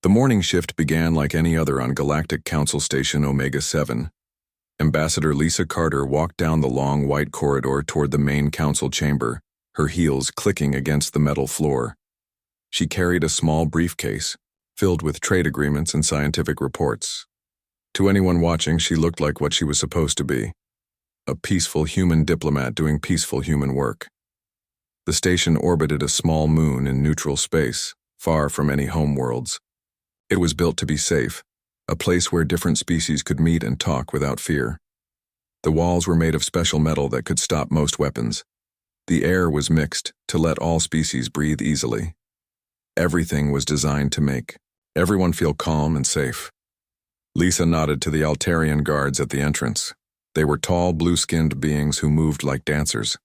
The morning shift began like any other on Galactic Council Station Omega-7. Ambassador Lisa Carter walked down the long white corridor toward the main council chamber, her heels clicking against the metal floor. She carried a small briefcase, filled with trade agreements and scientific reports. To anyone watching, she looked like what she was supposed to be, a peaceful human diplomat doing peaceful human work. The station orbited a small moon in neutral space, far from any homeworlds. It was built to be safe, a place where different species could meet and talk without fear. The walls were made of special metal that could stop most weapons. The air was mixed to let all species breathe easily. Everything was designed to make everyone feel calm and safe. Lisa nodded to the Altarian guards at the entrance. They were tall, blue-skinned beings who moved like dancers.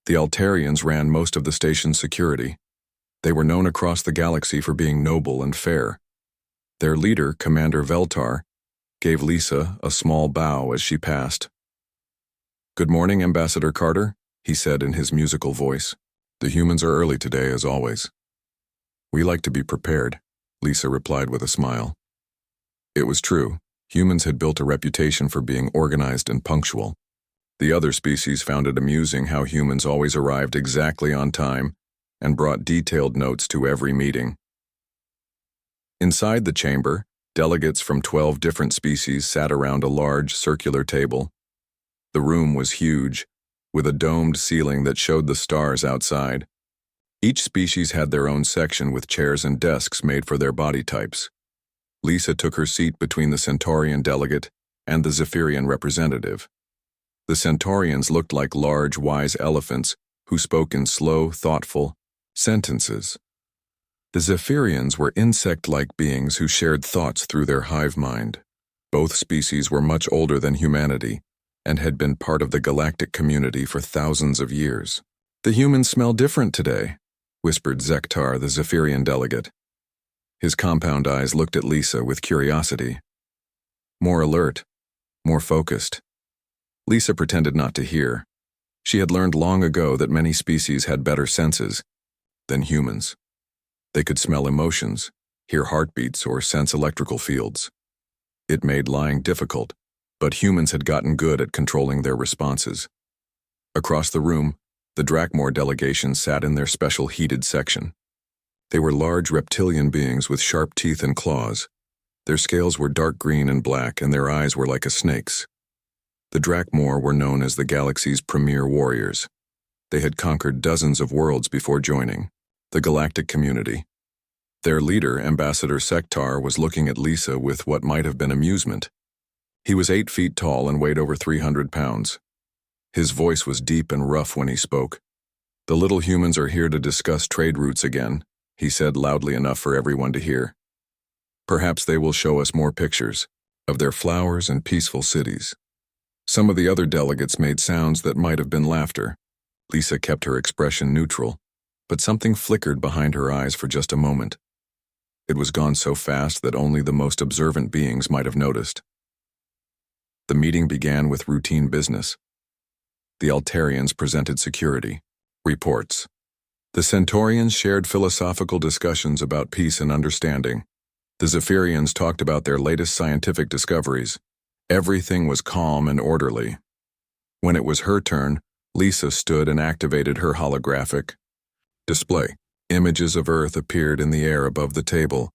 The Altarians ran most of the station's security. They were known across the galaxy for being noble and fair. Their leader, Commander Veltar, gave Lisa a small bow as she passed. "Good morning, Ambassador Carter," he said in his musical voice. "The humans are early today, as always." "We like to be prepared," Lisa replied with a smile. It was true. Humans had built a reputation for being organized and punctual. The other species found it amusing how humans always arrived exactly on time and brought detailed notes to every meeting. Inside the chamber, delegates from 12 different species sat around a large circular table. The room was huge, with a domed ceiling that showed the stars outside. Each species had their own section with chairs and desks made for their body types. Lisa took her seat between the Centaurian delegate and the Zephyrian representative. The Centaurians looked like large, wise elephants who spoke in slow, thoughtful sentences. The Zephyrians were insect-like beings who shared thoughts through their hive mind. Both species were much older than humanity and had been part of the galactic community for thousands of years. "The humans smell different today," whispered Zektar, the Zephyrian delegate. His compound eyes looked at Lisa with curiosity. More alert, more focused. Lisa pretended not to hear. She had learned long ago that many species had better senses than humans. They could smell emotions, hear heartbeats, or sense electrical fields. It made lying difficult, but humans had gotten good at controlling their responses. Across the room, the Drakmor delegation sat in their special heated section. They were large reptilian beings with sharp teeth and claws. Their scales were dark green and black, and their eyes were like a snake's. The Drakmor were known as the galaxy's premier warriors. They had conquered dozens of worlds before joining the galactic community. Their leader, Ambassador Sektar, was looking at Lisa with what might have been amusement. He was 8 feet tall and weighed over 300 pounds. His voice was deep and rough when he spoke. "The little humans are here to discuss trade routes again," he said loudly enough for everyone to hear. "Perhaps they will show us more pictures of their flowers and peaceful cities." Some of the other delegates made sounds that might have been laughter. Lisa kept her expression neutral, but something flickered behind her eyes for just a moment. It was gone so fast that only the most observant beings might have noticed. The meeting began with routine business. The Altarians presented security reports. The Centaurians shared philosophical discussions about peace and understanding. The Zephyrians talked about their latest scientific discoveries. Everything was calm and orderly. When it was her turn, Lisa stood and activated her holographic display. Images of Earth appeared in the air above the table.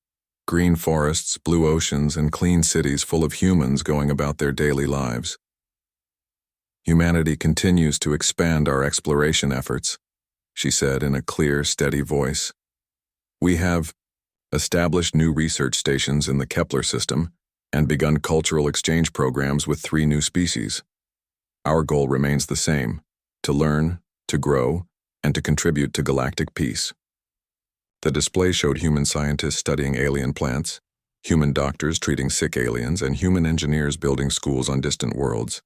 Green forests, blue oceans, and clean cities full of humans going about their daily lives. "Humanity continues to expand our exploration efforts," she said in a clear, steady voice. "We have established new research stations in the Kepler system and begun cultural exchange programs with 3 new species. Our goal remains the same: to learn, to grow, and to contribute to galactic peace." The display showed human scientists studying alien plants, human doctors treating sick aliens, and human engineers building schools on distant worlds.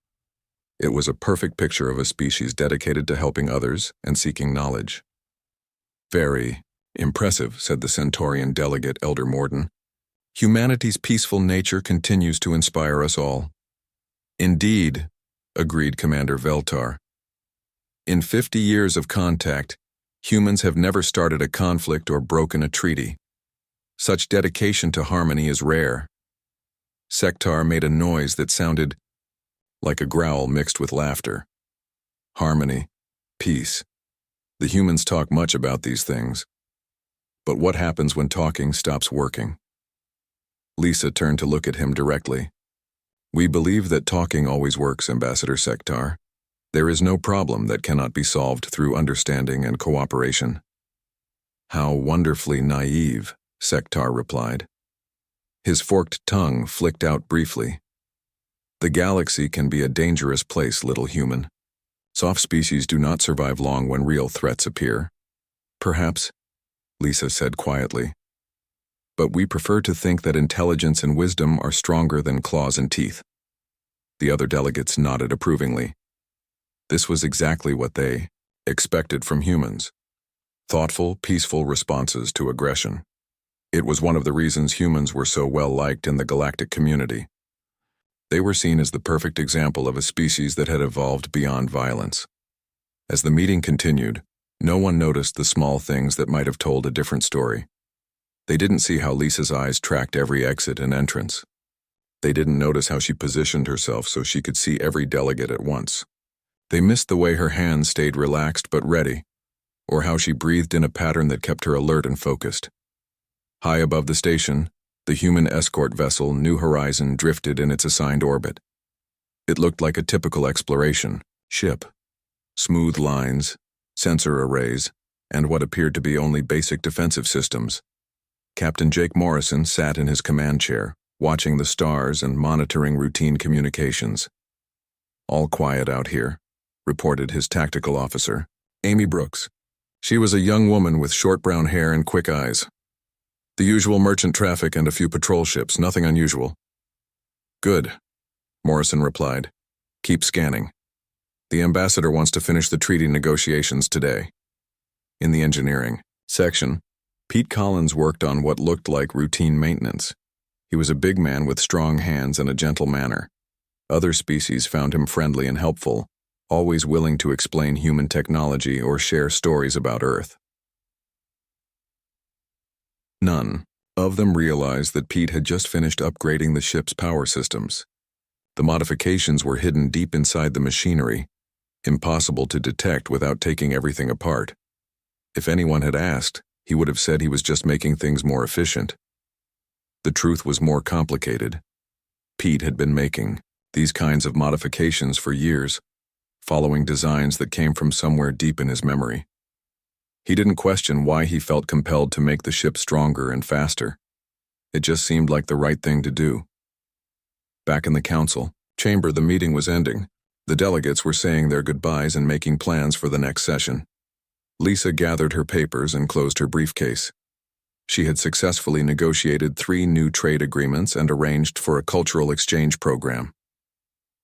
It was a perfect picture of a species dedicated to helping others and seeking knowledge. "Very impressive," said the Centaurian delegate, Elder Morden. "Humanity's peaceful nature continues to inspire us all." "Indeed," agreed Commander Veltar. "In 50 years of contact, humans have never started a conflict or broken a treaty. Such dedication to harmony is rare. Sektar made a noise that sounded like a growl mixed with laughter. Harmony, peace. The humans talk much about these things. But what happens when talking stops working? Lisa turned to look at him directly. We believe that talking always works, Ambassador Sektar. There is no problem that cannot be solved through understanding and cooperation. How wonderfully naive, Sektar replied. His forked tongue flicked out briefly. The galaxy can be a dangerous place, little human. Soft species do not survive long when real threats appear. Perhaps, Lisa said quietly. But we prefer to think that intelligence and wisdom are stronger than claws and teeth. The other delegates nodded approvingly. This was exactly what they expected from humans. Thoughtful, peaceful responses to aggression. It was one of the reasons humans were so well liked in the galactic community. They were seen as the perfect example of a species that had evolved beyond violence. As the meeting continued, no one noticed the small things that might have told a different story. They didn't see how Lisa's eyes tracked every exit and entrance. They didn't notice how she positioned herself so she could see every delegate at once. They missed the way her hands stayed relaxed but ready, or how she breathed in a pattern that kept her alert and focused. High above the station, the human escort vessel New Horizon drifted in its assigned orbit. It looked like a typical exploration ship. Smooth lines, sensor arrays, and what appeared to be only basic defensive systems. Captain Jake Morrison sat in his command chair, watching the stars and monitoring routine communications. All quiet out here, reported his tactical officer, Amy Brooks. She was a young woman with short brown hair and quick eyes. The usual merchant traffic and a few patrol ships, nothing unusual. Good, Morrison replied. Keep scanning. The ambassador wants to finish the treaty negotiations today. In the engineering section, Pete Collins worked on what looked like routine maintenance. He was a big man with strong hands and a gentle manner. Other species found him friendly and helpful, always willing to explain human technology or share stories about Earth. None of them realized that Pete had just finished upgrading the ship's power systems. The modifications were hidden deep inside the machinery, impossible to detect without taking everything apart. If anyone had asked, he would have said he was just making things more efficient. The truth was more complicated. Pete had been making these kinds of modifications for years, following designs that came from somewhere deep in his memory. He didn't question why he felt compelled to make the ship stronger and faster. It just seemed like the right thing to do. Back in the council chamber, the meeting was ending. The delegates were saying their goodbyes and making plans for the next session. Lisa gathered her papers and closed her briefcase. She had successfully negotiated 3 new trade agreements and arranged for a cultural exchange program.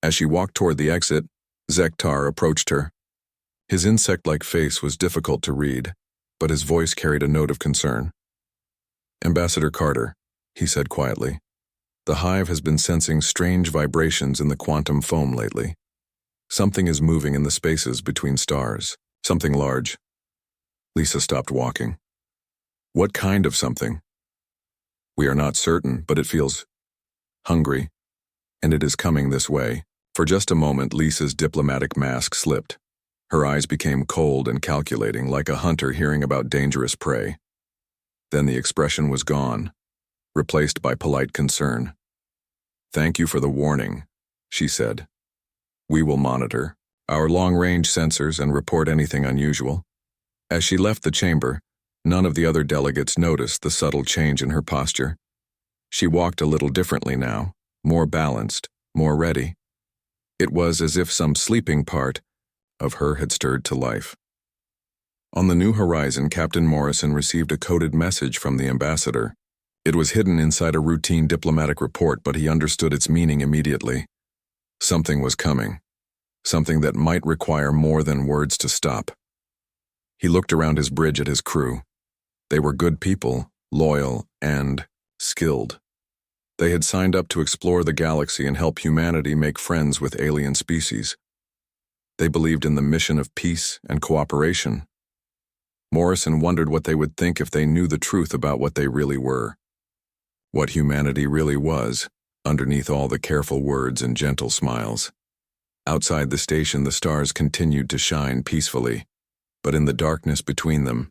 As she walked toward the exit, Sektar approached her. His insect-like face was difficult to read, but his voice carried a note of concern. Ambassador Carter, he said quietly, the hive has been sensing strange vibrations in the quantum foam lately. Something is moving in the spaces between stars, something large. Lisa stopped walking. What kind of something? We are not certain, but it feels hungry, and it is coming this way. For just a moment, Lisa's diplomatic mask slipped. Her eyes became cold and calculating, like a hunter hearing about dangerous prey. Then the expression was gone, replaced by polite concern. Thank you for the warning, she said. We will monitor our long-range sensors and report anything unusual. As she left the chamber, none of the other delegates noticed the subtle change in her posture. She walked a little differently now, more balanced, more ready. It was as if some sleeping part of her had stirred to life. On the New Horizon, Captain Morrison received a coded message from the ambassador. It was hidden inside a routine diplomatic report, but he understood its meaning immediately. Something was coming, something that might require more than words to stop. He looked around his bridge at his crew. They were good people, loyal, and skilled. They had signed up to explore the galaxy and help humanity make friends with alien species. They believed in the mission of peace and cooperation. Morrison wondered what they would think if they knew the truth about what they really were. what humanity really was, underneath all the careful words and gentle smiles. Outside the station, the stars continued to shine peacefully, but in the darkness between them,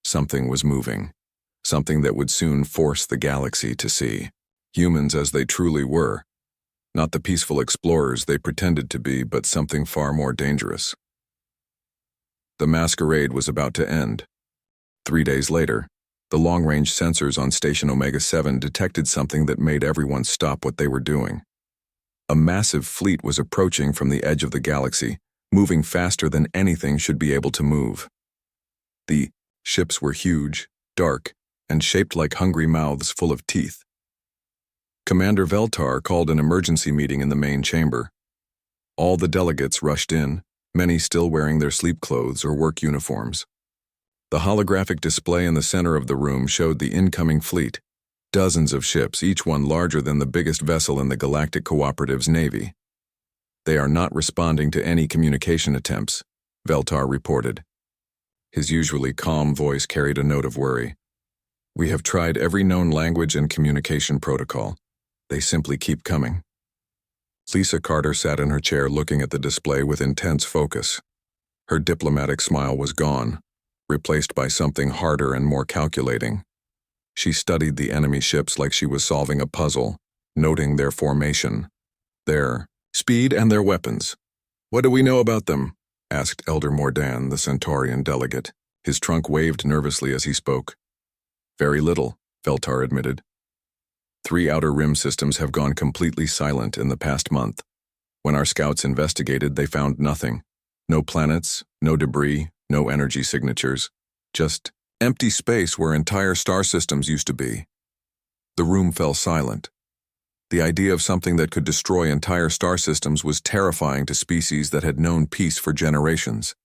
something was moving, something that would soon force the galaxy to see humans as they truly were, not the peaceful explorers they pretended to be, but something far more dangerous. The masquerade was about to end. 3 days later, the long-range sensors on Station Omega-7 detected something that made everyone stop what they were doing. A massive fleet was approaching from the edge of the galaxy, moving faster than anything should be able to move. The ships were huge, dark, and shaped like hungry mouths full of teeth. Commander Veltar called an emergency meeting in the main chamber. All the delegates rushed in, many still wearing their sleep clothes or work uniforms. The holographic display in the center of the room showed the incoming fleet, dozens of ships, each one larger than the biggest vessel in the Galactic Cooperative's navy. They are not responding to any communication attempts, Veltar reported. His usually calm voice carried a note of worry. We have tried every known language and communication protocol. They simply keep coming. Lisa Carter sat in her chair looking at the display with intense focus. Her diplomatic smile was gone, replaced by something harder and more calculating. She studied the enemy ships like she was solving a puzzle, noting their formation, their speed, and their weapons. What do we know about them? Asked Elder Mordan, the Centaurian delegate. His trunk waved nervously as he spoke. Very little, Veltar admitted. 3 outer rim systems have gone completely silent in the past month. When our scouts investigated, they found nothing. No planets, no debris, no energy signatures. Just empty space where entire star systems used to be. The room fell silent. The idea of something that could destroy entire star systems was terrifying to species that had known peace for generations.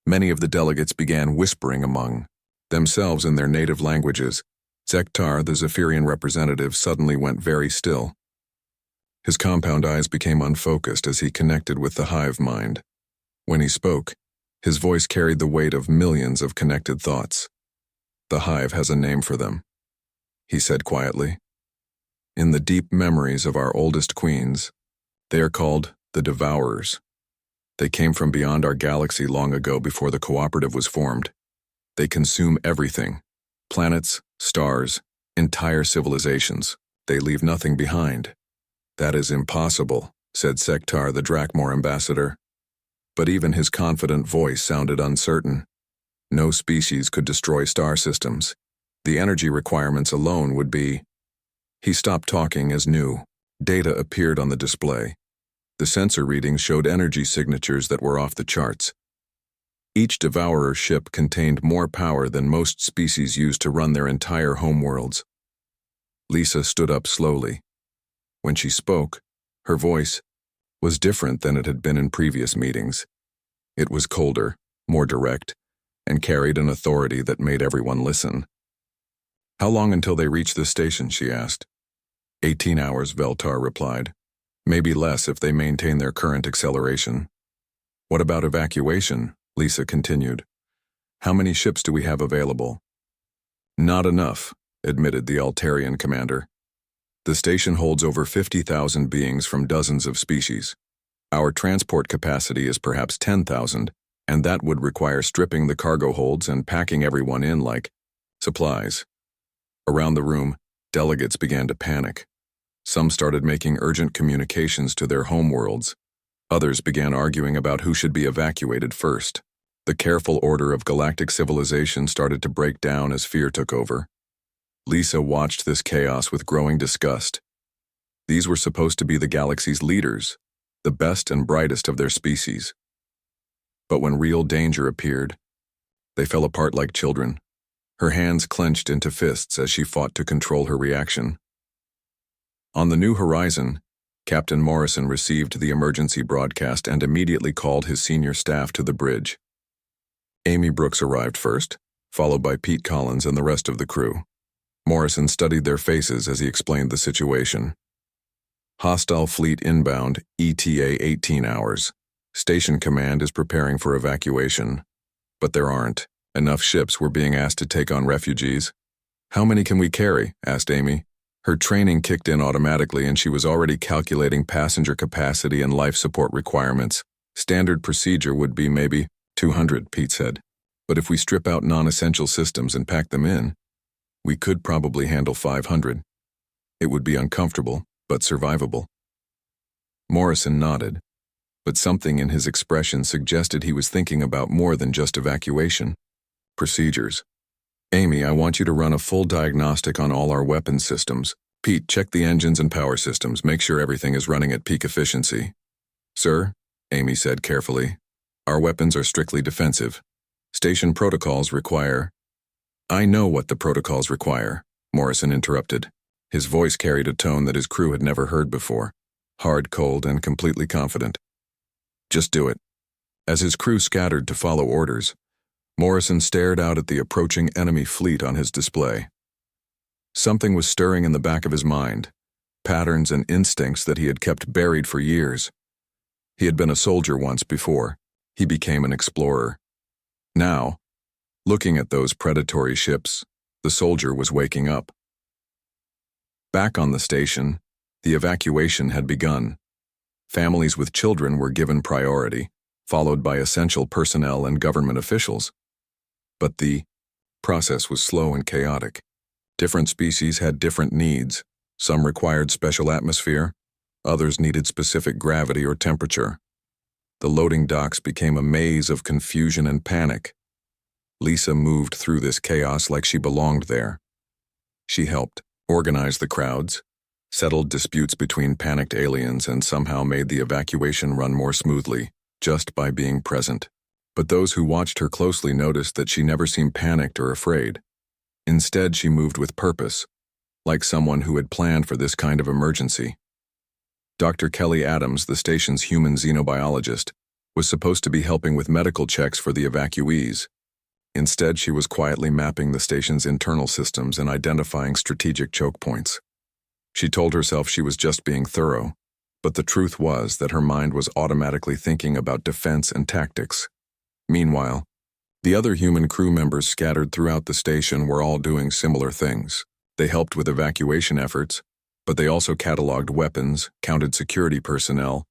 Many of the delegates began whispering among themselves in their native languages. Zektar, the Zephyrian representative, suddenly went very still. His compound eyes became unfocused as he connected with the hive mind. When he spoke, his voice carried the weight of millions of connected thoughts. The hive has a name for them, he said quietly. In the deep memories of our oldest queens, they are called the Devourers. They came from beyond our galaxy long ago before the cooperative was formed. They consume everything. Planets, stars, entire civilizations. They leave nothing behind. That is impossible, said Sektar, the Drakmor ambassador. But even his confident voice sounded uncertain. No species could destroy star systems. The energy requirements alone would be... He stopped talking as new data appeared on the display. The sensor readings showed energy signatures that were off the charts. Each Devourer ship contained more power than most species use to run their entire homeworlds. Lisa stood up slowly. When she spoke, her voice was different than it had been in previous meetings. It was colder, more direct, and carried an authority that made everyone listen. How long until they reach the station, she asked. 18 hours, Veltar replied. Maybe less if they maintain their current acceleration. What about evacuation? Lisa continued. How many ships do we have available? Not enough, admitted the Altarian commander. The station holds over 50,000 beings from dozens of species. Our transport capacity is perhaps 10,000, and that would require stripping the cargo holds and packing everyone in like supplies. Around the room, delegates began to panic. Some started making urgent communications to their homeworlds. Others began arguing about who should be evacuated first. The careful order of galactic civilization started to break down as fear took over. Lisa watched this chaos with growing disgust. These were supposed to be the galaxy's leaders, the best and brightest of their species. But when real danger appeared, they fell apart like children. Her hands clenched into fists as she fought to control her reaction. On the new horizon, Captain Morrison received the emergency broadcast and immediately called his senior staff to the bridge. Amy Brooks arrived first, followed by Pete Collins and the rest of the crew. Morrison studied their faces as he explained the situation. Hostile fleet inbound, ETA 18 hours. Station command is preparing for evacuation. But there aren't. Enough ships were being asked to take on refugees. How many can we carry? Asked Amy. Her training kicked in automatically and she was already calculating passenger capacity and life support requirements. Standard procedure would be maybe 200, Pete said. But if we strip out non-essential systems and pack them in, we could probably handle 500. It would be uncomfortable, but survivable. Morrison nodded, but something in his expression suggested he was thinking about more than just evacuation. Procedures. Amy, I want you to run a full diagnostic on all our weapons systems. Pete, check the engines and power systems. Make sure everything is running at peak efficiency. Sir, Amy said carefully, our weapons are strictly defensive. Station protocols require... I know what the protocols require, Morrison interrupted. His voice carried a tone that his crew had never heard before. Hard, cold, and completely confident. Just do it. As his crew scattered to follow orders, Morrison stared out at the approaching enemy fleet on his display. Something was stirring in the back of his mind, patterns and instincts that he had kept buried for years. He had been a soldier once before. He became an explorer. Now, looking at those predatory ships, the soldier was waking up. Back on the station, the evacuation had begun. Families with children were given priority, followed by essential personnel and government officials. But the process was slow and chaotic. Different species had different needs. Some required special atmosphere, others needed specific gravity or temperature. The loading docks became a maze of confusion and panic. Lisa moved through this chaos like she belonged there. She helped organize the crowds, settled disputes between panicked aliens, and somehow made the evacuation run more smoothly, just by being present. But those who watched her closely noticed that she never seemed panicked or afraid. Instead, she moved with purpose, like someone who had planned for this kind of emergency. Dr. Kelly Adams, the station's human xenobiologist, was supposed to be helping with medical checks for the evacuees. Instead, she was quietly mapping the station's internal systems and identifying strategic choke points. She told herself she was just being thorough, but the truth was that her mind was automatically thinking about defense and tactics. Meanwhile, the other human crew members scattered throughout the station were all doing similar things. They helped with evacuation efforts, but they also cataloged weapons, counted security personnel,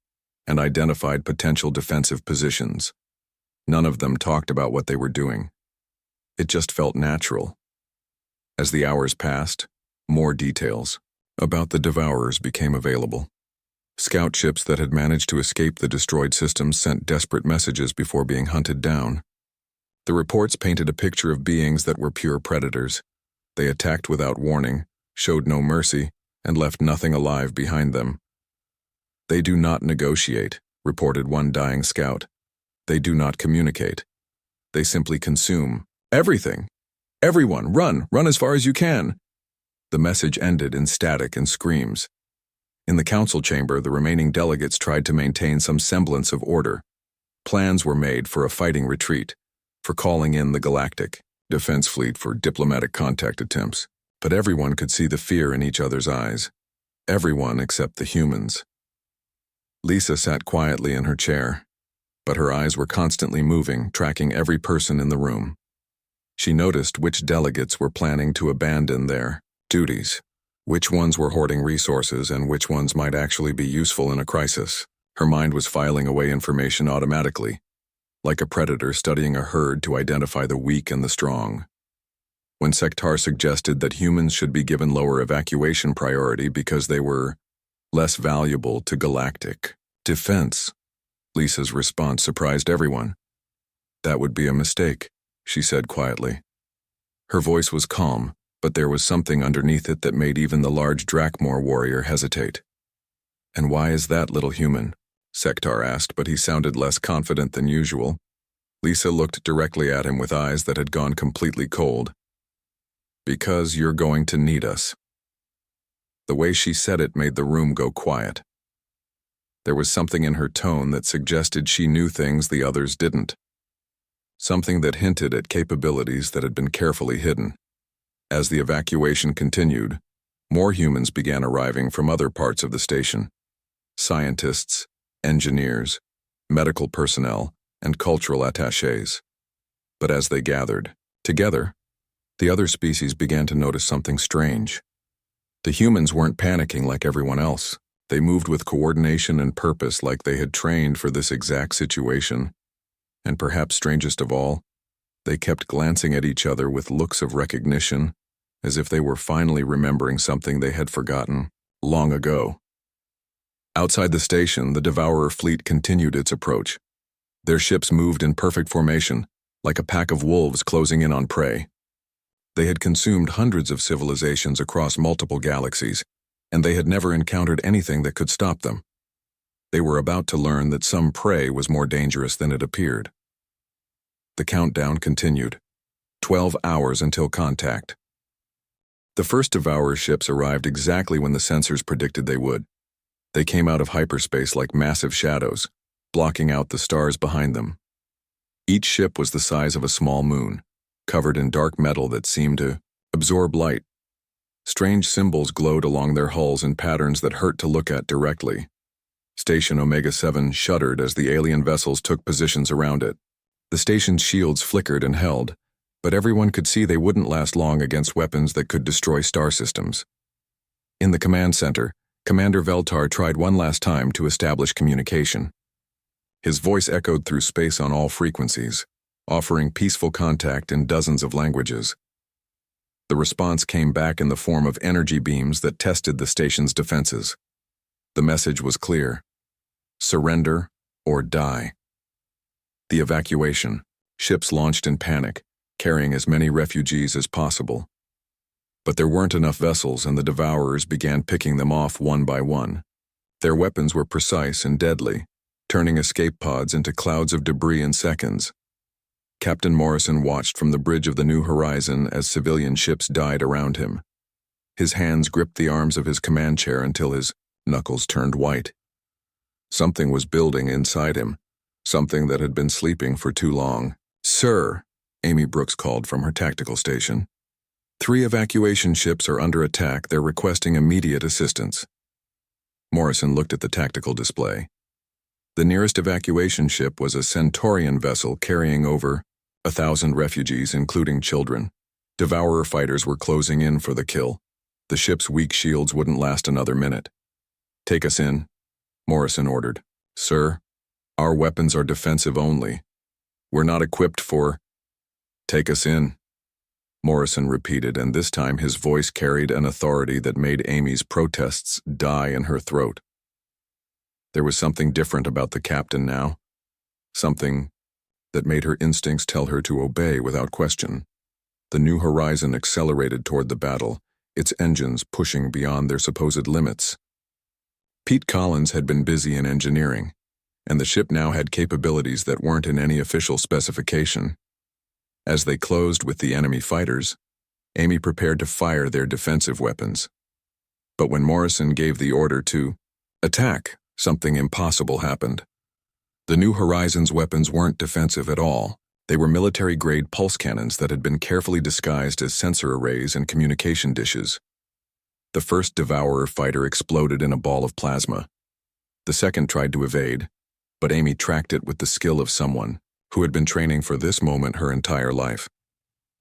and identified potential defensive positions. None of them talked about what they were doing. It just felt natural. As the hours passed, more details about the Devourers became available. Scout ships that had managed to escape the destroyed systems sent desperate messages before being hunted down. The reports painted a picture of beings that were pure predators. They attacked without warning, showed no mercy, and left nothing alive behind them. They do not negotiate, reported one dying scout. They do not communicate. They simply consume everything. Everyone, run as far as you can. The message ended in static and screams. In the council chamber, the remaining delegates tried to maintain some semblance of order. Plans were made for a fighting retreat, for calling in the Galactic Defense Fleet for diplomatic contact attempts. But everyone could see the fear in each other's eyes. Everyone except the humans. Lisa sat quietly in her chair, but her eyes were constantly moving, tracking every person in the room. She noticed which delegates were planning to abandon their duties, which ones were hoarding resources, and which ones might actually be useful in a crisis. Her mind was filing away information automatically, like a predator studying a herd to identify the weak and the strong. When Sektar suggested that humans should be given lower evacuation priority because they were less valuable to galactic defense, Lisa's response surprised everyone. That would be a mistake, she said quietly. Her voice was calm, but there was something underneath it that made even the large Drakmor warrior hesitate. And why is that, little human? Sektar asked, but he sounded less confident than usual. Lisa looked directly at him with eyes that had gone completely cold. Because you're going to need us. The way she said it made the room go quiet. There was something in her tone that suggested she knew things the others didn't. Something that hinted at capabilities that had been carefully hidden. As the evacuation continued, more humans began arriving from other parts of the station. Scientists, engineers, medical personnel, and cultural attachés. But as they gathered together, the other species began to notice something strange. The humans weren't panicking like everyone else. They moved with coordination and purpose like they had trained for this exact situation. And perhaps strangest of all, they kept glancing at each other with looks of recognition, as if they were finally remembering something they had forgotten long ago. Outside the station, the Devourer fleet continued its approach. Their ships moved in perfect formation, like a pack of wolves closing in on prey. They had consumed hundreds of civilizations across multiple galaxies, and they had never encountered anything that could stop them. They were about to learn that some prey was more dangerous than it appeared. The countdown continued. 12 hours until contact. The first Devourer ships arrived exactly when the sensors predicted they would. They came out of hyperspace like massive shadows, blocking out the stars behind them. Each ship was the size of a small moon, covered in dark metal that seemed to absorb light. Strange symbols glowed along their hulls in patterns that hurt to look at directly. Station Omega-7 shuddered as the alien vessels took positions around it. The station's shields flickered and held, but everyone could see they wouldn't last long against weapons that could destroy star systems. In the command center, Commander Veltar tried one last time to establish communication. His voice echoed through space on all frequencies, offering peaceful contact in dozens of languages. The response came back in the form of energy beams that tested the station's defenses. The message was clear: surrender or die. The evacuation. Ships launched in panic, carrying as many refugees as possible. But there weren't enough vessels, and the Devourers began picking them off one by one. Their weapons were precise and deadly, turning escape pods into clouds of debris in seconds. Captain Morrison watched from the bridge of the New Horizon as civilian ships died around him. His hands gripped the arms of his command chair until his knuckles turned white. Something was building inside him, something that had been sleeping for too long. "Sir," Amy Brooks called from her tactical station. "3 evacuation ships are under attack. They're requesting immediate assistance." Morrison looked at the tactical display. The nearest evacuation ship was a Centaurian vessel carrying over 1,000 refugees, including children. Devourer fighters were closing in for the kill. The ship's weak shields wouldn't last another minute. "Take us in," Morrison ordered. "Sir, our weapons are defensive only. We're not equipped for—" "Take us in," Morrison repeated, and this time his voice carried an authority that made Amy's protests die in her throat. There was something different about the captain now, something that made her instincts tell her to obey without question. The New Horizon accelerated toward the battle, its engines pushing beyond their supposed limits. Pete Collins had been busy in engineering, and the ship now had capabilities that weren't in any official specification. As they closed with the enemy fighters, Amy prepared to fire their defensive weapons. But when Morrison gave the order to attack, something impossible happened. The New Horizons' weapons weren't defensive at all. They were military-grade pulse cannons that had been carefully disguised as sensor arrays and communication dishes. The first Devourer fighter exploded in a ball of plasma. The second tried to evade, but Amy tracked it with the skill of someone who had been training for this moment her entire life.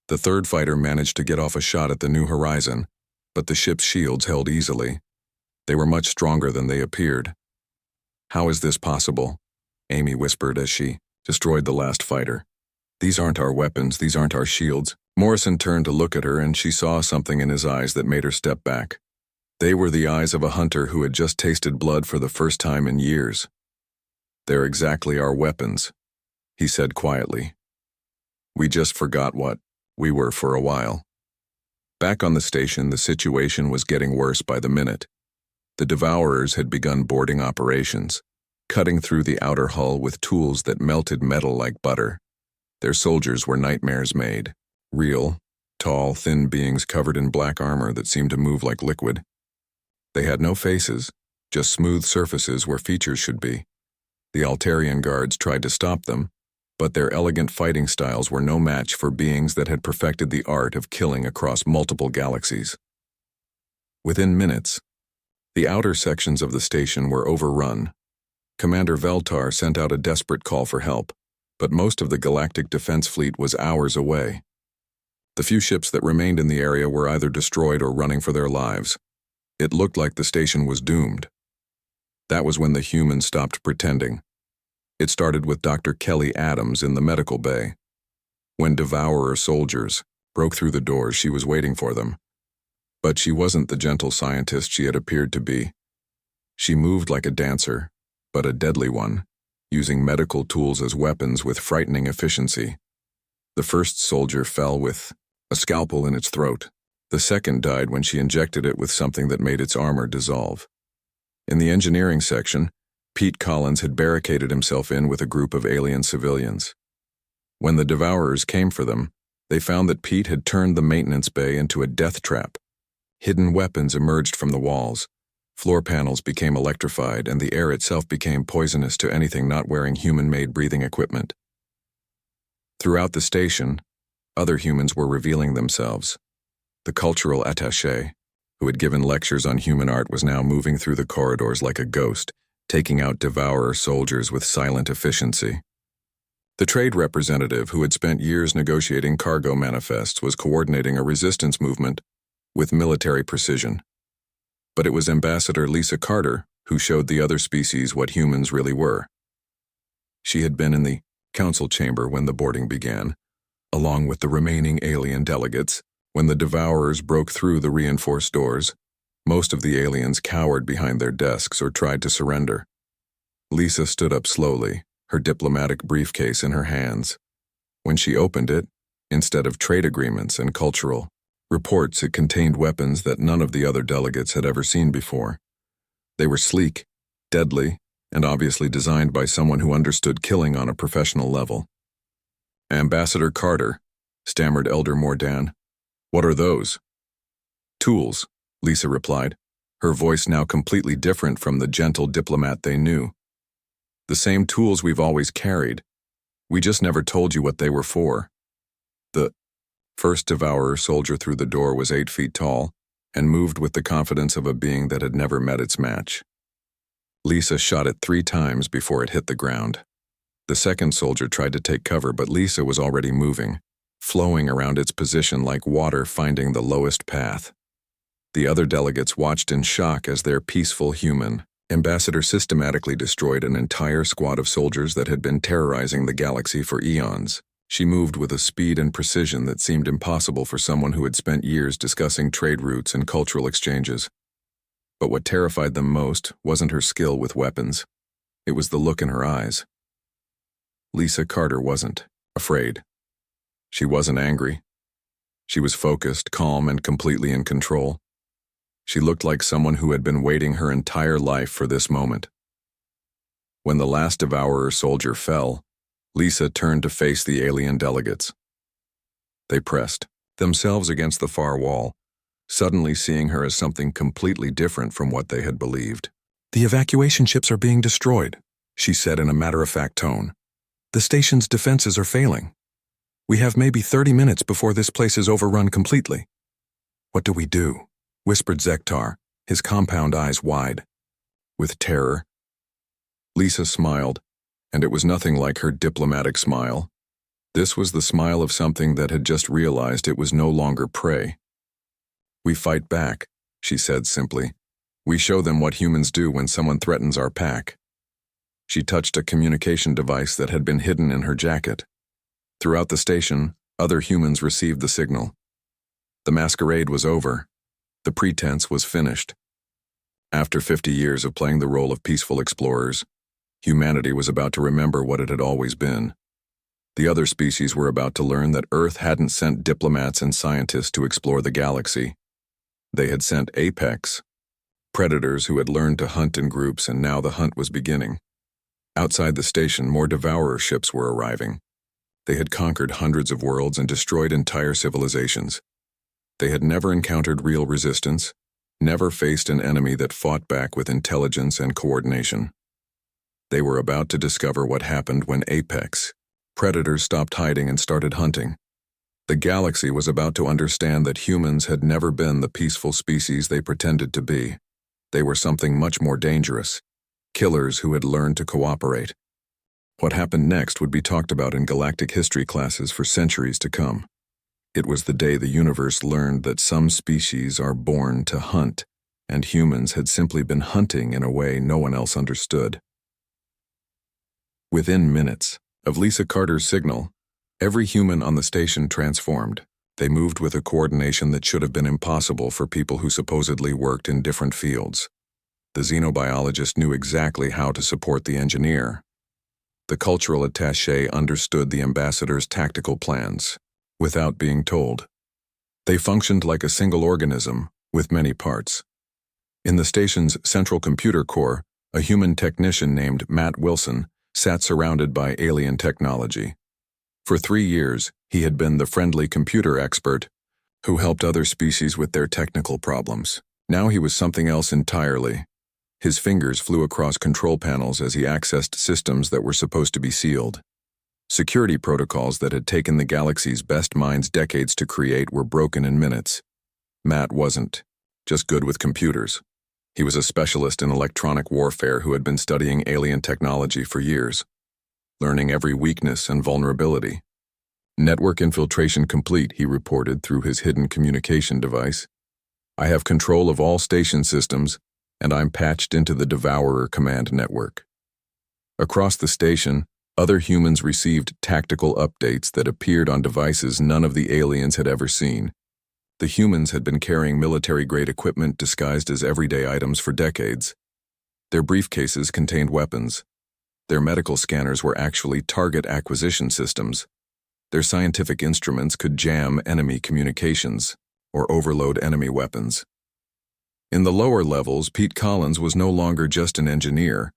The third fighter managed to get off a shot at the New Horizon, but the ship's shields held easily. They were much stronger than they appeared. "How is this possible?" Amy whispered as she destroyed the last fighter. "These aren't our weapons, these aren't our shields." Morrison turned to look at her, and she saw something in his eyes that made her step back. They were the eyes of a hunter who had just tasted blood for the first time in years. "They're exactly our weapons," he said quietly. "We just forgot what we were for a while." Back on the station, the situation was getting worse by the minute. The Devourers had begun boarding operations, cutting through the outer hull with tools that melted metal like butter. Their soldiers were nightmares made. Real, tall, thin beings covered in black armor that seemed to move like liquid. They had no faces, just smooth surfaces where features should be. The Altarian guards tried to stop them, but their elegant fighting styles were no match for beings that had perfected the art of killing across multiple galaxies. Within minutes, the outer sections of the station were overrun. Commander Veltar sent out a desperate call for help, but most of the Galactic Defense Fleet was hours away. The few ships that remained in the area were either destroyed or running for their lives. It looked like the station was doomed. That was when the humans stopped pretending. It started with Dr. Kelly Adams in the medical bay. When Devourer soldiers broke through the doors, she was waiting for them. But she wasn't the gentle scientist she had appeared to be. She moved like a dancer, but a deadly one, using medical tools as weapons with frightening efficiency. The first soldier fell with a scalpel in its throat. The second died when she injected it with something that made its armor dissolve. In the engineering section, Pete Collins had barricaded himself in with a group of alien civilians. When the Devourers came for them, they found that Pete had turned the maintenance bay into a death trap. Hidden weapons emerged from the walls. Floor panels became electrified, and the air itself became poisonous to anything not wearing human-made breathing equipment. Throughout the station, other humans were revealing themselves. The cultural attaché, who had given lectures on human art, was now moving through the corridors like a ghost, taking out Devourer soldiers with silent efficiency. The trade representative, who had spent years negotiating cargo manifests, was coordinating a resistance movement with military precision. But it was Ambassador Lisa Carter who showed the other species what humans really were. She had been in the council chamber when the boarding began, along with the remaining alien delegates. When the Devourers broke through the reinforced doors, most of the aliens cowered behind their desks or tried to surrender. Lisa stood up slowly, her diplomatic briefcase in her hands. When she opened it, instead of trade agreements and cultural reports, it contained weapons that none of the other delegates had ever seen before. They were sleek, deadly, and obviously designed by someone who understood killing on a professional level. "Ambassador Carter," stammered Elder Mordan. "What are those?" "Tools," Lisa replied, her voice now completely different from the gentle diplomat they knew. "The same tools we've always carried. We just never told you what they were for." The first Devourer soldier through the door was 8 feet tall and moved with the confidence of a being that had never met its match. Lisa shot it 3 times before it hit the ground. The second soldier tried to take cover, but Lisa was already moving, flowing around its position like water finding the lowest path. The other delegates watched in shock as their peaceful human ambassador systematically destroyed an entire squad of soldiers that had been terrorizing the galaxy for eons. She moved with a speed and precision that seemed impossible for someone who had spent years discussing trade routes and cultural exchanges. But what terrified them most wasn't her skill with weapons. It was the look in her eyes. Lisa Carter wasn't afraid. She wasn't angry. She was focused, calm, and completely in control. She looked like someone who had been waiting her entire life for this moment. When the last Devourer soldier fell, Lisa turned to face the alien delegates. They pressed themselves against the far wall, suddenly seeing her as something completely different from what they had believed. "The evacuation ships are being destroyed," she said in a matter-of-fact tone. "The station's defenses are failing. We have maybe 30 minutes before this place is overrun completely." "What do we do?" whispered Zektar, his compound eyes wide with terror. Lisa smiled, and it was nothing like her diplomatic smile. This was the smile of something that had just realized it was no longer prey. "We fight back," she said simply. "We show them what humans do when someone threatens our pack." She touched a communication device that had been hidden in her jacket. Throughout the station, other humans received the signal. The masquerade was over. The pretense was finished. After 50 years of playing the role of peaceful explorers, humanity was about to remember what it had always been. The other species were about to learn that Earth hadn't sent diplomats and scientists to explore the galaxy. They had sent apex, predators who had learned to hunt in groups, and now the hunt was beginning. Outside the station, more Devourer ships were arriving. They had conquered hundreds of worlds and destroyed entire civilizations. They had never encountered real resistance, never faced an enemy that fought back with intelligence and coordination. They were about to discover what happened when apex predators stopped hiding and started hunting. The galaxy was about to understand that humans had never been the peaceful species they pretended to be. They were something much more dangerous, killers who had learned to cooperate. What happened next would be talked about in galactic history classes for centuries to come. It was the day the universe learned that some species are born to hunt and humans had simply been hunting in a way no one else understood. Within minutes of Lisa Carter's signal, every human on the station transformed. They moved with a coordination that should have been impossible for people who supposedly worked in different fields. The xenobiologist knew exactly how to support the engineer. The cultural attaché understood the ambassador's tactical plans, without being told. They functioned like a single organism, with many parts. In the station's central computer core, a human technician named Matt Wilson sat surrounded by alien technology. For 3 years, he had been the friendly computer expert who helped other species with their technical problems. Now he was something else entirely. His fingers flew across control panels as he accessed systems that were supposed to be sealed. Security protocols that had taken the galaxy's best minds decades to create were broken in minutes. Matt wasn't just good with computers. He was a specialist in electronic warfare who had been studying alien technology for years, learning every weakness and vulnerability. "Network infiltration complete," he reported through his hidden communication device. "I have control of all station systems, and I'm patched into the Devourer command network." Across the station, other humans received tactical updates that appeared on devices none of the aliens had ever seen. The humans had been carrying military-grade equipment disguised as everyday items for decades. Their briefcases contained weapons. Their medical scanners were actually target acquisition systems. Their scientific instruments could jam enemy communications or overload enemy weapons. In the lower levels, Pete Collins was no longer just an engineer.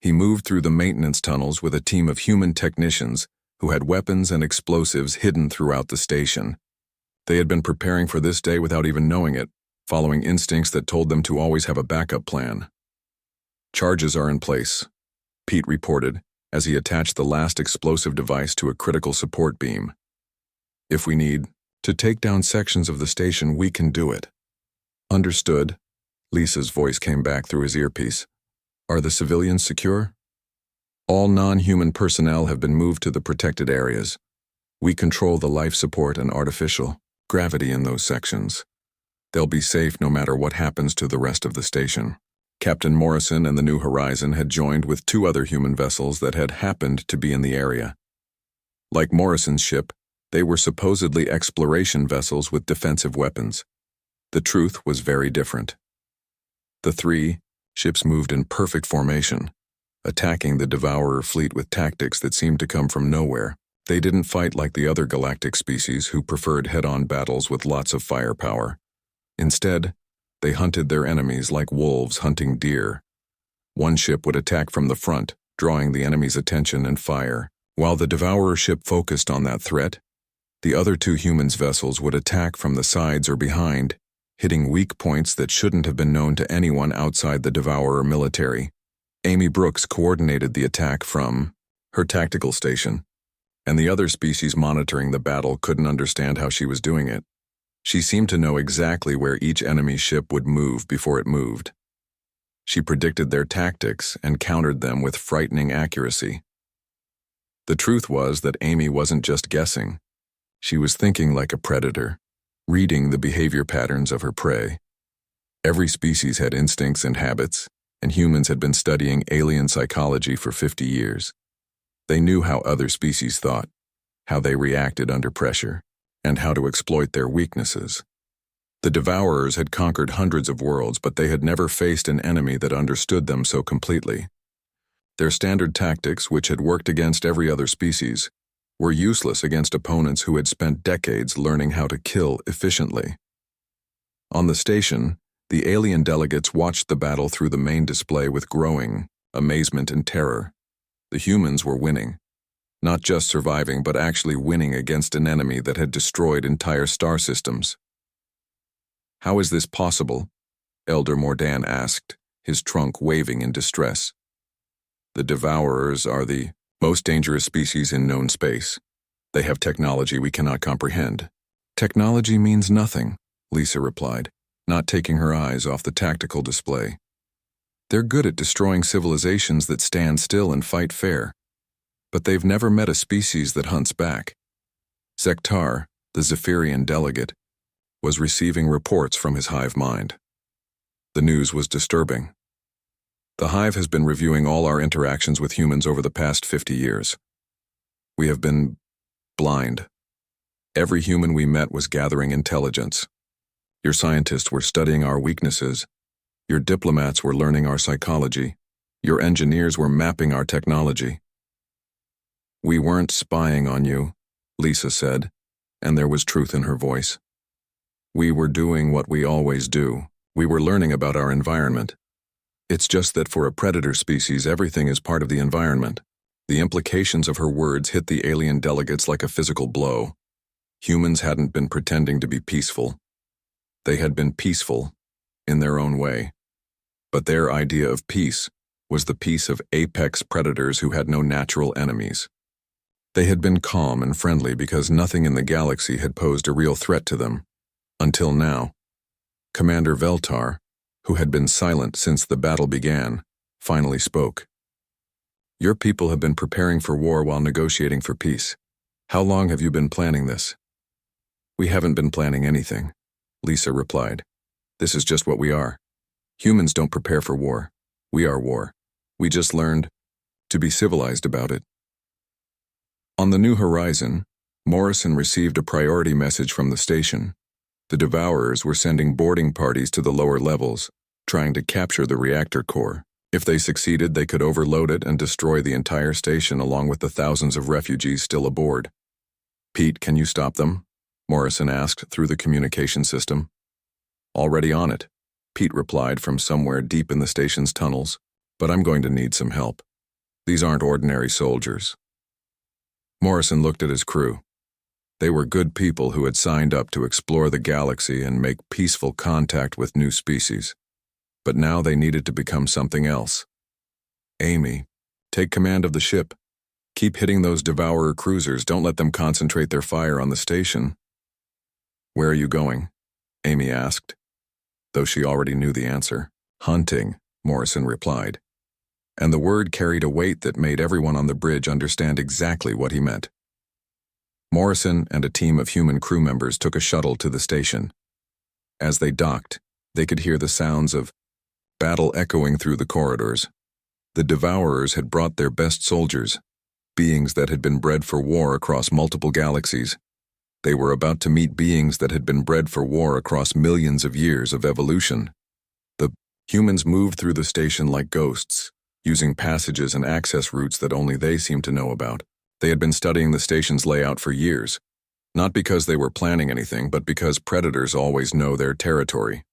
He moved through the maintenance tunnels with a team of human technicians who had weapons and explosives hidden throughout the station. They had been preparing for this day without even knowing it, following instincts that told them to always have a backup plan. "Charges are in place," Pete reported as he attached the last explosive device to a critical support beam. "If we need to take down sections of the station, we can do it." "Understood," Lisa's voice came back through his earpiece. "Are the civilians secure?" "All non-human personnel have been moved to the protected areas. We control the life support and artificial gravity in those sections. They'll be safe no matter what happens to the rest of the station." Captain Morrison and the New Horizon had joined with 2 other human vessels that had happened to be in the area. Like Morrison's ship, they were supposedly exploration vessels with defensive weapons. The truth was very different. The 3 ships moved in perfect formation, attacking the Devourer fleet with tactics that seemed to come from nowhere. They didn't fight like the other galactic species who preferred head-on battles with lots of firepower. Instead, they hunted their enemies like wolves hunting deer. One ship would attack from the front, drawing the enemy's attention and fire. While the Devourer ship focused on that threat, the other 2 humans' vessels would attack from the sides or behind, hitting weak points that shouldn't have been known to anyone outside the Devourer military. Amy Brooks coordinated the attack from her tactical station, and the other species monitoring the battle couldn't understand how she was doing it. She seemed to know exactly where each enemy ship would move before it moved. She predicted their tactics and countered them with frightening accuracy. The truth was that Amy wasn't just guessing. She was thinking like a predator, reading the behavior patterns of her prey. Every species had instincts and habits, and humans had been studying alien psychology for 50 years. They knew how other species thought, how they reacted under pressure, and how to exploit their weaknesses. The Devourers had conquered hundreds of worlds, but they had never faced an enemy that understood them so completely. Their standard tactics, which had worked against every other species, were useless against opponents who had spent decades learning how to kill efficiently. On the station, the alien delegates watched the battle through the main display with growing amazement and terror. The humans were winning. Not just surviving, but actually winning against an enemy that had destroyed entire star systems. "How is this possible?" Elder Mordan asked, his trunk waving in distress. "The Devourers are the most dangerous species in known space. They have technology we cannot comprehend." "Technology means nothing," Lisa replied, not taking her eyes off the tactical display. "They're good at destroying civilizations that stand still and fight fair. But they've never met a species that hunts back." Zektar, the Zephyrian delegate, was receiving reports from his hive mind. The news was disturbing. The Hive has been reviewing all our interactions with humans over the past 50 years. We have been blind. Every human we met was gathering intelligence. Your scientists were studying our weaknesses. Your diplomats were learning our psychology. Your engineers were mapping our technology. We weren't spying on you, Lisa said, and there was truth in her voice. We were doing what we always do. We were learning about our environment. It's just that for a predator species, everything is part of the environment. The implications of her words hit the alien delegates like a physical blow. Humans hadn't been pretending to be peaceful. They had been peaceful, in their own way. But their idea of peace was the peace of apex predators who had no natural enemies. They had been calm and friendly because nothing in the galaxy had posed a real threat to them. Until now. Commander Veltar, who had been silent since the battle began, finally spoke. Your people have been preparing for war while negotiating for peace. How long have you been planning this? We haven't been planning anything, Lisa replied. This is just what we are. Humans don't prepare for war. We are war. We just learned to be civilized about it. On the New Horizon, Morrison received a priority message from the station. The Devourers were sending boarding parties to the lower levels, trying to capture the reactor core. If they succeeded, they could overload it and destroy the entire station along with the thousands of refugees still aboard. Pete, can you stop them? Morrison asked through the communication system. Already on it, Pete replied from somewhere deep in the station's tunnels, but I'm going to need some help. These aren't ordinary soldiers. Morrison looked at his crew. They were good people who had signed up to explore the galaxy and make peaceful contact with new species. But now they needed to become something else. Amy, take command of the ship. Keep hitting those Devourer cruisers. Don't let them concentrate their fire on the station. Where are you going? Amy asked, though she already knew the answer. Hunting, Morrison replied. And the word carried a weight that made everyone on the bridge understand exactly what he meant. Morrison and a team of human crew members took a shuttle to the station. As they docked, they could hear the sounds of battle echoing through the corridors. The Devourers had brought their best soldiers, beings that had been bred for war across multiple galaxies. They were about to meet beings that had been bred for war across millions of years of evolution. The humans moved through the station like ghosts, using passages and access routes that only they seemed to know about. They had been studying the station's layout for years, not because they were planning anything, but because predators always know their territory.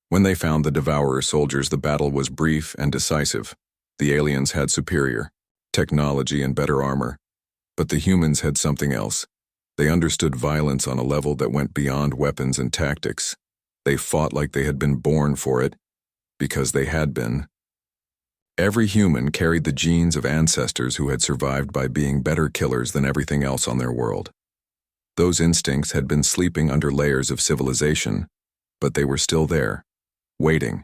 When they found the Devourer soldiers, the battle was brief and decisive. The aliens had superior technology and better armor, but the humans had something else. They understood violence on a level that went beyond weapons and tactics. They fought like they had been born for it, because they had been. Every human carried the genes of ancestors who had survived by being better killers than everything else on their world. Those instincts had been sleeping under layers of civilization, but they were still there, waiting.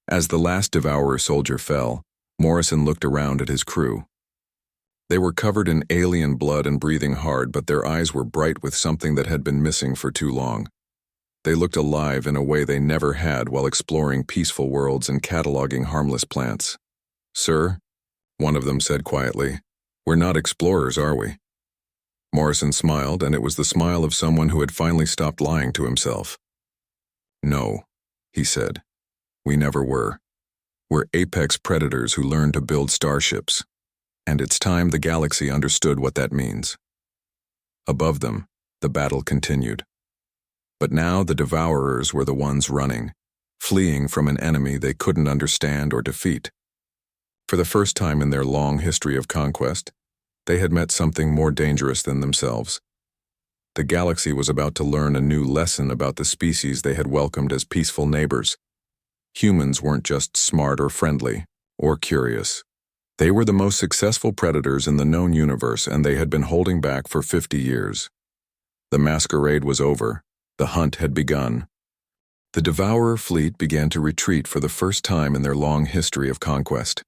As the last Devourer soldier fell, Morrison looked around at his crew. They were covered in alien blood and breathing hard, but their eyes were bright with something that had been missing for too long. They looked alive in a way they never had while exploring peaceful worlds and cataloging harmless plants. Sir, one of them said quietly, we're not explorers, are we? Morrison smiled, and it was the smile of someone who had finally stopped lying to himself. No, he said. We never were. We're apex predators who learned to build starships. And it's time the galaxy understood what that means. Above them, the battle continued. But now the Devourers were the ones running, fleeing from an enemy they couldn't understand or defeat. For the first time in their long history of conquest, they had met something more dangerous than themselves. The galaxy was about to learn a new lesson about the species they had welcomed as peaceful neighbors. Humans weren't just smart or friendly, or curious. They were the most successful predators in the known universe, and they had been holding back for 50 years. The masquerade was over. The hunt had begun. The Devourer fleet began to retreat for the first time in their long history of conquest.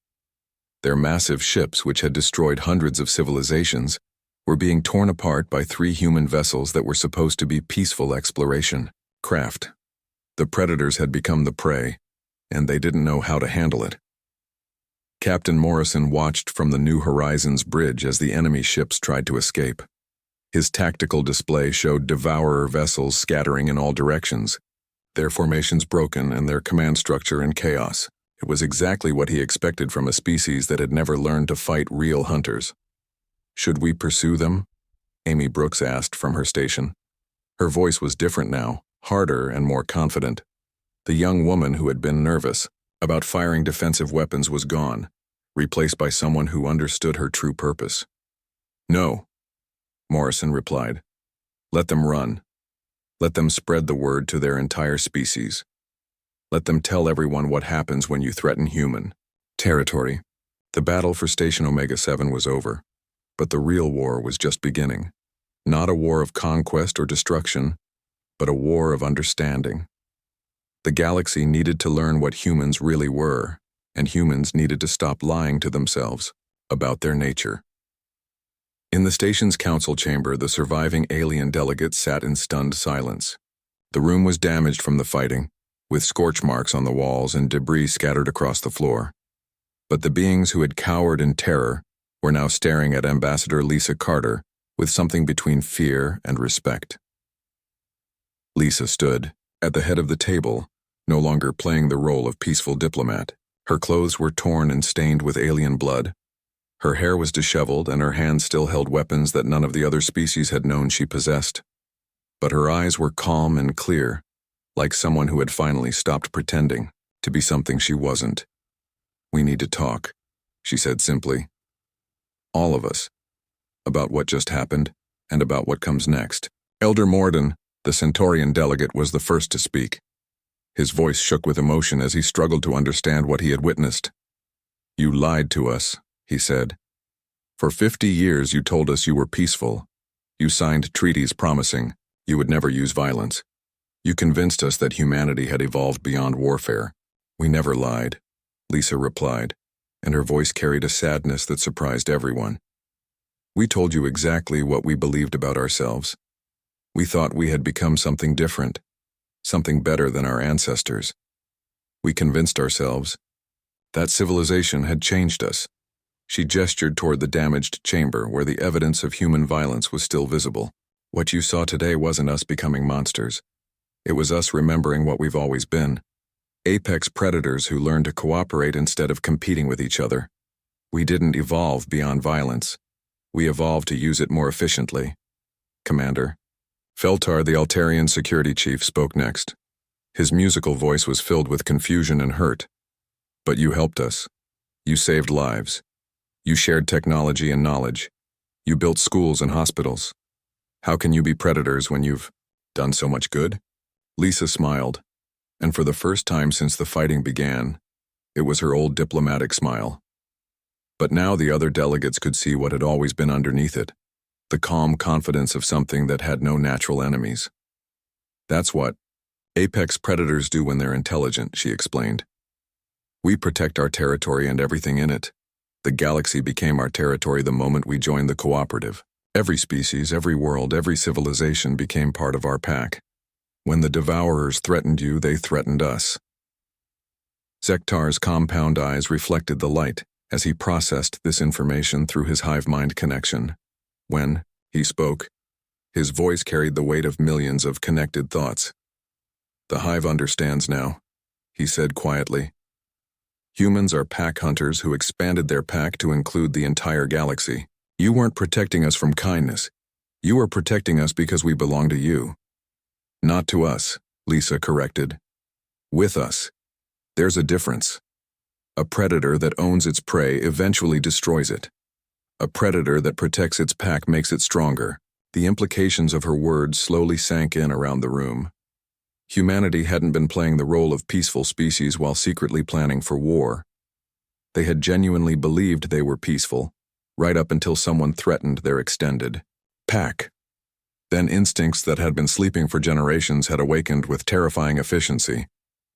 Their massive ships, which had destroyed hundreds of civilizations, were being torn apart by 3 human vessels that were supposed to be peaceful exploration craft. The predators had become the prey, and they didn't know how to handle it. Captain Morrison watched from the New Horizons bridge as the enemy ships tried to escape. His tactical display showed devourer vessels scattering in all directions, their formations broken and their command structure in chaos. It was exactly what he expected from a species that had never learned to fight real hunters. "Should we pursue them?" Amy Brooks asked from her station. Her voice was different now, harder and more confident. The young woman who had been nervous about firing defensive weapons was gone, replaced by someone who understood her true purpose. "No," Morrison replied. "Let them run. Let them spread the word to their entire species. Let them tell everyone what happens when you threaten human territory." The battle for Station Omega-7 was over, but the real war was just beginning. Not a war of conquest or destruction, but a war of understanding. The galaxy needed to learn what humans really were, and humans needed to stop lying to themselves about their nature. In the station's council chamber, the surviving alien delegates sat in stunned silence. The room was damaged from the fighting, with scorch marks on the walls and debris scattered across the floor. But the beings who had cowered in terror were now staring at Ambassador Lisa Carter with something between fear and respect. Lisa stood at the head of the table, no longer playing the role of peaceful diplomat. Her clothes were torn and stained with alien blood. Her hair was disheveled, and her hands still held weapons that none of the other species had known she possessed. But her eyes were calm and clear, like someone who had finally stopped pretending to be something she wasn't. "We need to talk," she said simply. "All of us. About what just happened, and about what comes next." Elder Morden, the Centaurian delegate, was the first to speak. His voice shook with emotion as he struggled to understand what he had witnessed. "You lied to us," he said. "For 50 years you told us you were peaceful. You signed treaties promising you would never use violence. You convinced us that humanity had evolved beyond warfare." "We never lied," Lisa replied, and her voice carried a sadness that surprised everyone. "We told you exactly what we believed about ourselves. We thought we had become something different, something better than our ancestors. We convinced ourselves that civilization had changed us." She gestured toward the damaged chamber where the evidence of human violence was still visible. "What you saw today wasn't us becoming monsters. It was us remembering what we've always been. Apex predators who learned to cooperate instead of competing with each other. We didn't evolve beyond violence. We evolved to use it more efficiently." "Commander." Feltar, the Altarian security chief, spoke next. His musical voice was filled with confusion and hurt. "But you helped us. You saved lives. You shared technology and knowledge. You built schools and hospitals. How can you be predators when you've done so much good?" Lisa smiled, and for the first time since the fighting began, it was her old diplomatic smile. But now the other delegates could see what had always been underneath it, the calm confidence of something that had no natural enemies. "That's what apex predators do when they're intelligent," she explained. "We protect our territory and everything in it. The galaxy became our territory the moment we joined the cooperative. Every species, every world, every civilization became part of our pack. When the devourers threatened you, they threatened us." Zektar's compound eyes reflected the light as he processed this information through his hive mind connection. When he spoke, his voice carried the weight of millions of connected thoughts. "The hive understands now," he said quietly. "Humans are pack hunters who expanded their pack to include the entire galaxy. You weren't protecting us from kindness. You were protecting us because we belong to you." "Not to us," Lisa corrected. "With us. There's a difference. A predator that owns its prey eventually destroys it. A predator that protects its pack makes it stronger." The implications of her words slowly sank in around the room. Humanity hadn't been playing the role of peaceful species while secretly planning for war. They had genuinely believed they were peaceful, right up until someone threatened their extended pack. Then instincts that had been sleeping for generations had awakened with terrifying efficiency.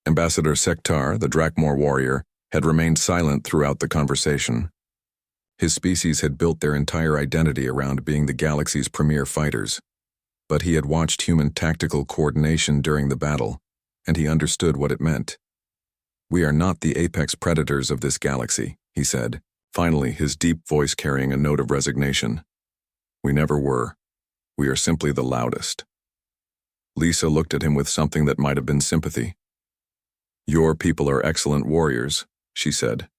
Ambassador Sektar, the Drakmor warrior, had remained silent throughout the conversation. His species had built their entire identity around being the galaxy's premier fighters. But he had watched human tactical coordination during the battle, and he understood what it meant. "We are not the apex predators of this galaxy," he said, finally, his deep voice carrying a note of resignation. "We never were. We are simply the loudest." Lisa looked at him with something that might have been sympathy. "Your people are excellent warriors," she said.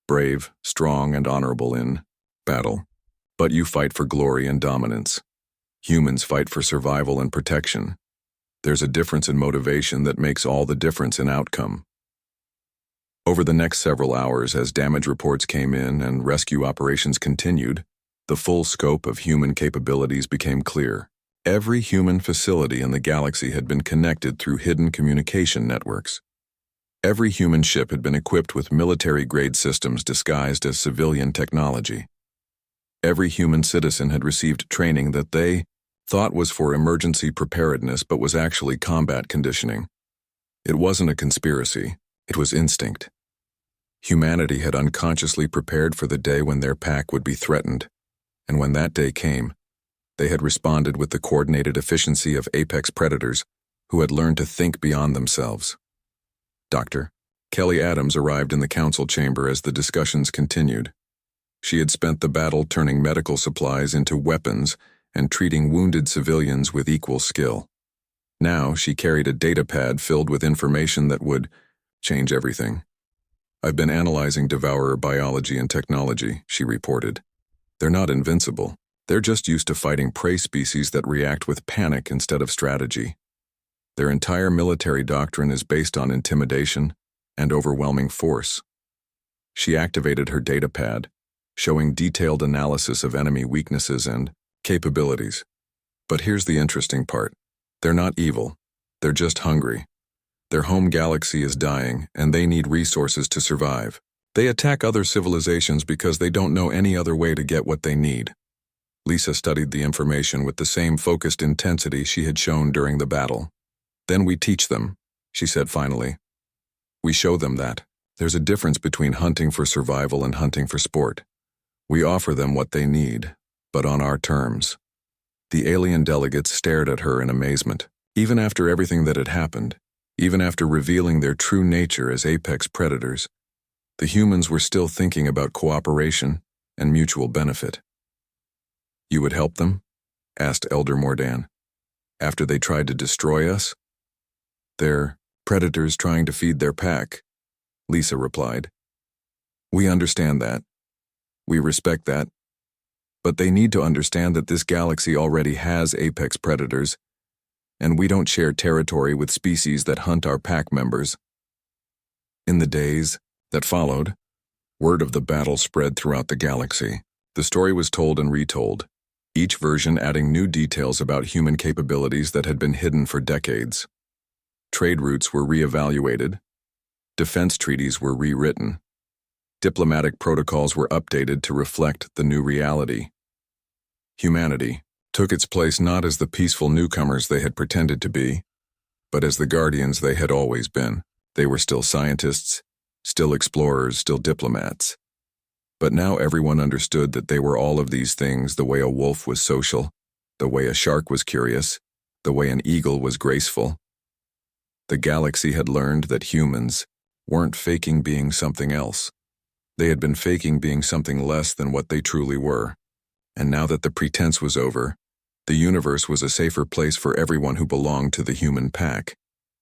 "Brave, strong, and honorable in battle. But you fight for glory and dominance. Humans fight for survival and protection. There's a difference in motivation that makes all the difference in outcome." Over the next several hours, as damage reports came in and rescue operations continued, the full scope of human capabilities became clear. Every human facility in the galaxy had been connected through hidden communication networks. Every human ship had been equipped with military-grade systems disguised as civilian technology. Every human citizen had received training that they thought was for emergency preparedness but was actually combat conditioning. It wasn't a conspiracy, it was instinct. Humanity had unconsciously prepared for the day when their pack would be threatened, and when that day came, they had responded with the coordinated efficiency of apex predators who had learned to think beyond themselves. Dr. Kelly Adams arrived in the council chamber as the discussions continued. She had spent the battle turning medical supplies into weapons and treating wounded civilians with equal skill. Now she carried a data pad filled with information that would change everything. "I've been analyzing devourer biology and technology," she reported. "They're not invincible. They're just used to fighting prey species that react with panic instead of strategy. Their entire military doctrine is based on intimidation and overwhelming force." She activated her data pad, showing detailed analysis of enemy weaknesses and capabilities. "But here's the interesting part. They're not evil. They're just hungry. Their home galaxy is dying, and they need resources to survive. They attack other civilizations because they don't know any other way to get what they need." Lisa studied the information with the same focused intensity she had shown during the battle. "Then we teach them," she said finally. "We show them that there's a difference between hunting for survival and hunting for sport. We offer them what they need, but on our terms." The alien delegates stared at her in amazement. Even after everything that had happened, even after revealing their true nature as apex predators, the humans were still thinking about cooperation and mutual benefit. "You would help them?" asked Elder Mordan. "After they tried to destroy us?" "They're predators trying to feed their pack," Lisa replied. "We understand that. We respect that. But they need to understand that this galaxy already has apex predators, and we don't share territory with species that hunt our pack members." In the days that followed, word of the battle spread throughout the galaxy. The story was told and retold, each version adding new details about human capabilities that had been hidden for decades. Trade routes were reevaluated. Defense treaties were rewritten. Diplomatic protocols were updated to reflect the new reality. Humanity took its place not as the peaceful newcomers they had pretended to be, but as the guardians they had always been. They were still scientists, still explorers, still diplomats. But now everyone understood that they were all of these things, the way a wolf was social, the way a shark was curious, the way an eagle was graceful. The galaxy had learned that humans weren't faking being something else. They had been faking being something less than what they truly were. And now that the pretense was over, the universe was a safer place for everyone who belonged to the human pack,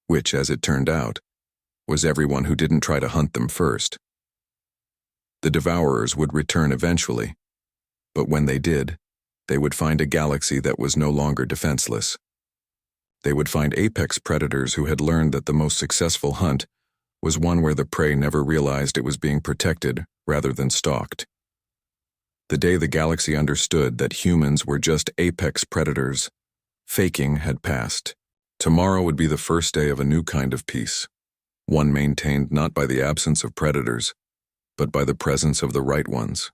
which, as it turned out, was everyone who didn't try to hunt them first. The devourers would return eventually, but when they did, they would find a galaxy that was no longer defenseless. They would find apex predators who had learned that the most successful hunt was one where the prey never realized it was being protected rather than stalked. The day the galaxy understood that humans were just apex predators, faking had passed. Tomorrow would be the first day of a new kind of peace, one maintained not by the absence of predators, but by the presence of the right ones.